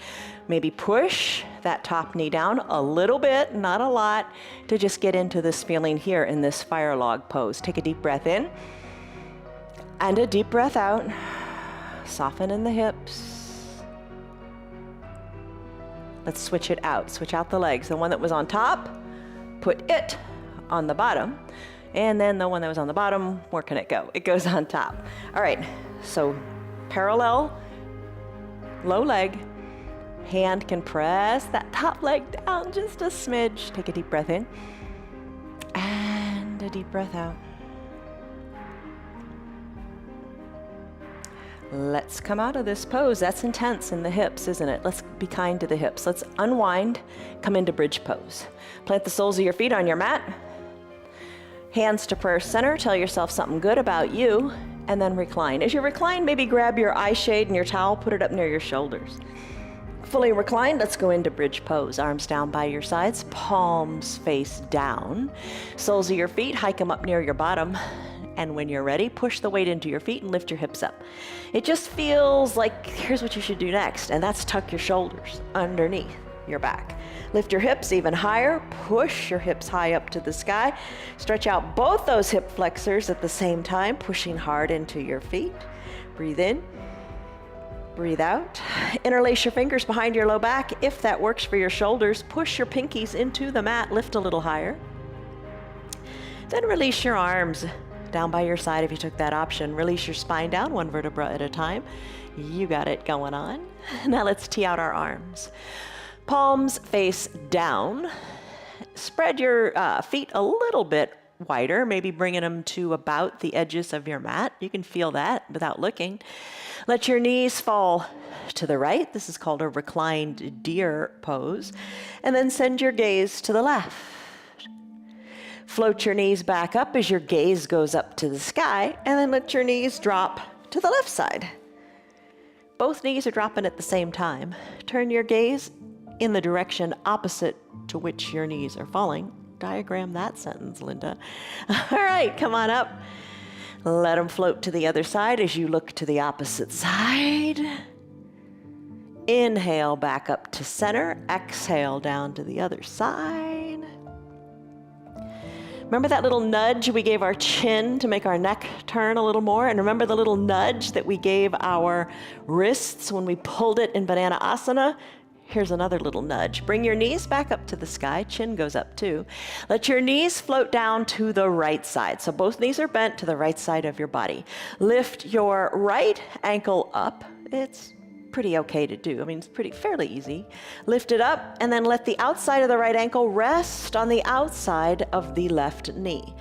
Maybe push that top knee down a little bit, not a lot, to just get into this feeling here in this fire log pose. Take a deep breath in and a deep breath out. Soften in the hips. Let's switch it out. Switch out the legs. The one that was on top, put it on the bottom. And then the one that was on the bottom, where can it go? It goes on top. All right, so parallel, low leg, hand can press that top leg down just a smidge. Take a deep breath in and a deep breath out. Let's come out of this pose. That's intense in the hips, isn't it? Let's be kind to the hips. Let's unwind, come into bridge pose. Plant the soles of your feet on your mat. Hands to prayer center, tell yourself something good about you, and then recline. As you recline, maybe grab your eye shade and your towel, put it up near your shoulders. Fully reclined, let's go into bridge pose. Arms down by your sides, palms face down. Soles of your feet, hike them up near your bottom. And when you're ready, push the weight into your feet and lift your hips up. It just feels like, here's what you should do next, and that's tuck your shoulders underneath your back. Lift your hips even higher, push your hips high up to the sky. Stretch out both those hip flexors at the same time, pushing hard into your feet. Breathe in, breathe out. Interlace your fingers behind your low back. If that works for your shoulders, push your pinkies into the mat, lift a little higher. Then release your arms down by your side if you took that option. Release your spine down one vertebra at a time. You got it going on. Now let's tee out our arms. Palms face down. Spread your feet a little bit wider, maybe bringing them to about the edges of your mat. You can feel that without looking. Let your knees fall to the right. This is called a reclined deer pose. And then send your gaze to the left. Float your knees back up as your gaze goes up to the sky, and then let your knees drop to the left side. Both knees are dropping at the same time. Turn your gaze in the direction opposite to which your knees are falling. Diagram that sentence, Linda. All right, come on up. Let them float to the other side as you look to the opposite side. Inhale back up to center. Exhale down to the other side. Remember that little nudge we gave our chin to make our neck turn a little more? And remember the little nudge that we gave our wrists when we pulled it in Banana Asana? Here's another little nudge. Bring your knees back up to the sky. Chin goes up too. Let your knees float down to the right side. So both knees are bent to the right side of your body. Lift your right ankle up. It's pretty okay to do. I mean, it's fairly easy. Lift it up and then let the outside of the right ankle rest on the outside of the left knee.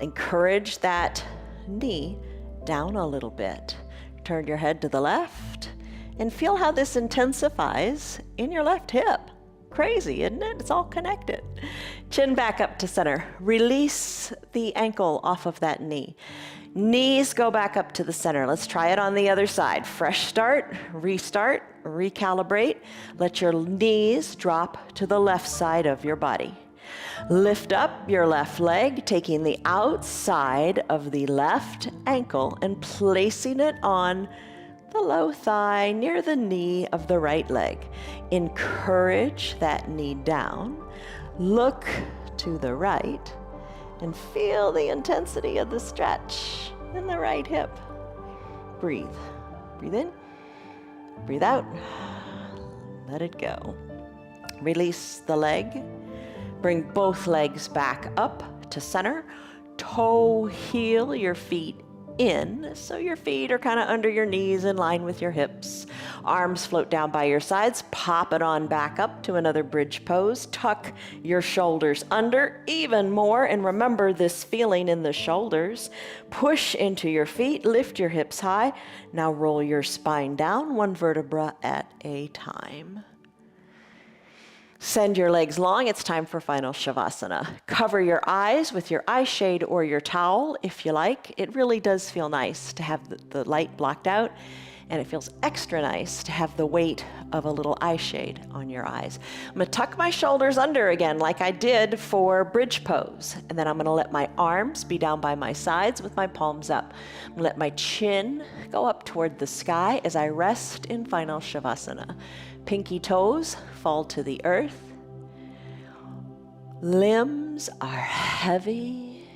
Encourage that knee down a little bit. Turn your head to the left. And feel how this intensifies in your left hip. Crazy, isn't it? It's all connected. Chin back up to center. Release the ankle off of that knee. Knees go back up to the center. Let's try it on the other side. Fresh start, restart, recalibrate. Let your knees drop to the left side of your body. Lift up your left leg, taking the outside of the left ankle and placing it on the low thigh near the knee of the right leg. Encourage that knee down. Look to the right and feel the intensity of the stretch in the right hip. Breathe. Breathe in. Breathe out. Let it go. Release the leg. Bring both legs back up to center. Toe heel your feet in, so your feet are kind of under your knees in line with your hips. Arms float down by your sides. Pop it on back up to another bridge pose. Tuck your shoulders under even more, and remember this feeling in the shoulders. Push into your feet, lift your hips high. Now roll your spine down, one vertebra at a time. Send your legs long. It's time for final Shavasana. Cover your eyes with your eye shade or your towel if you like. It really does feel nice to have the light blocked out, and it feels extra nice to have the weight of a little eye shade on your eyes. I'm gonna tuck my shoulders under again like I did for bridge pose, and then I'm gonna let my arms be down by my sides with my palms up. I'm gonna let my chin go up toward the sky as I rest in final Shavasana. Pinky toes fall to the earth. Limbs are heavy.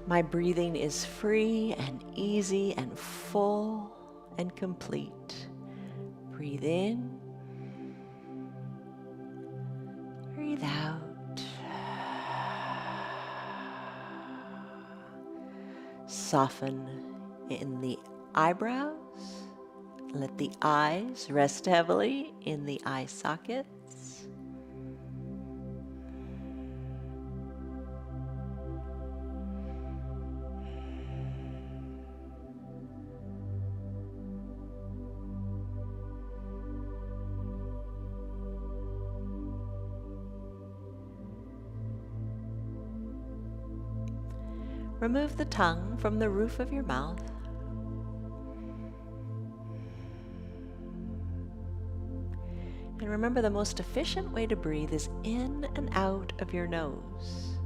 My breathing is free and easy and full and complete. Breathe in. Breathe out. Soften in the eyebrows. Let the eyes rest heavily in the eye sockets. Remove the tongue from the roof of your mouth. And remember, the most efficient way to breathe is in and out of your nose.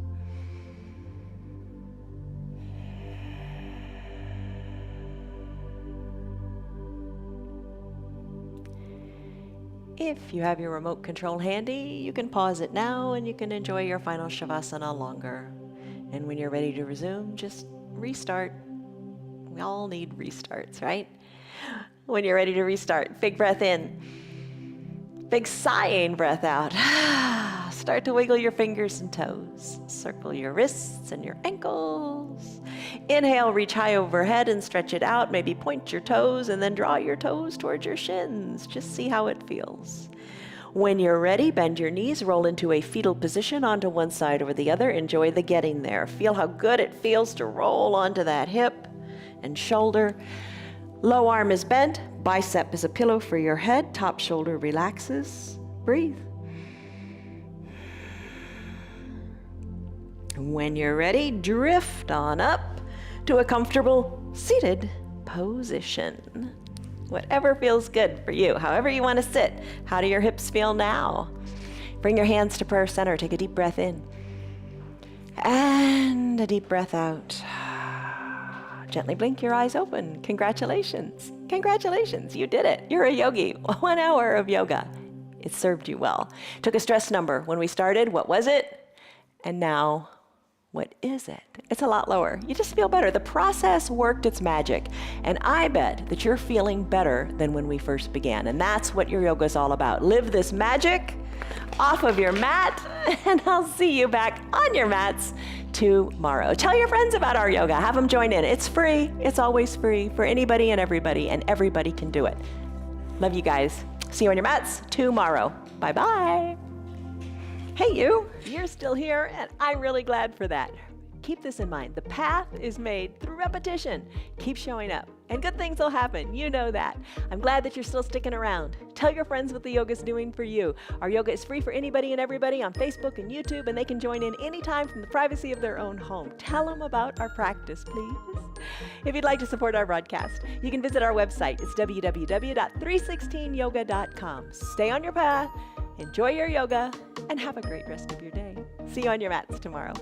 If you have your remote control handy, you can pause it now and you can enjoy your final Shavasana longer. And when you're ready to resume, just restart. We all need restarts, right? When you're ready to restart, big breath in. Big sighing breath out. Start to wiggle your fingers and toes. Circle your wrists and your ankles. Inhale, reach high overhead and stretch it out. Maybe point your toes and then draw your toes towards your shins. Just see how it feels. When you're ready, bend your knees, roll into a fetal position onto one side or the other. Enjoy the getting there. Feel how good it feels to roll onto that hip and shoulder. Low arm is bent, bicep is a pillow for your head, top shoulder relaxes. Breathe. When you're ready, drift on up to a comfortable seated position. Whatever feels good for you, however you want to sit. How do your hips feel now? Bring your hands to prayer center. Take a deep breath in. And a deep breath out. Gently blink your eyes open. Congratulations. Congratulations. You did it. You're a yogi. 1 hour of yoga. It served you well. Took a stress number. When we started, what was it? And now, what is it? It's a lot lower. You just feel better. The process worked its magic. And I bet that you're feeling better than when we first began. And that's what your yoga is all about. Live this magic off of your mat, and I'll see you back on your mats tomorrow. Tell your friends about our yoga. Have them join in. It's free. It's always free for anybody and everybody can do it. Love you guys. See you on your mats tomorrow. Bye-bye. Hey, you're still here, and I'm really glad for that. Keep this in mind. The path is made through repetition. Keep showing up, and good things will happen. You know that. I'm glad that you're still sticking around. Tell your friends what the yoga is doing for you. Our yoga is free for anybody and everybody on Facebook and YouTube, and they can join in anytime from the privacy of their own home. Tell them about our practice, please. If you'd like to support our broadcast, you can visit our website. It's www.316yoga.com. Stay on your path, enjoy your yoga, and have a great rest of your day. See you on your mats tomorrow.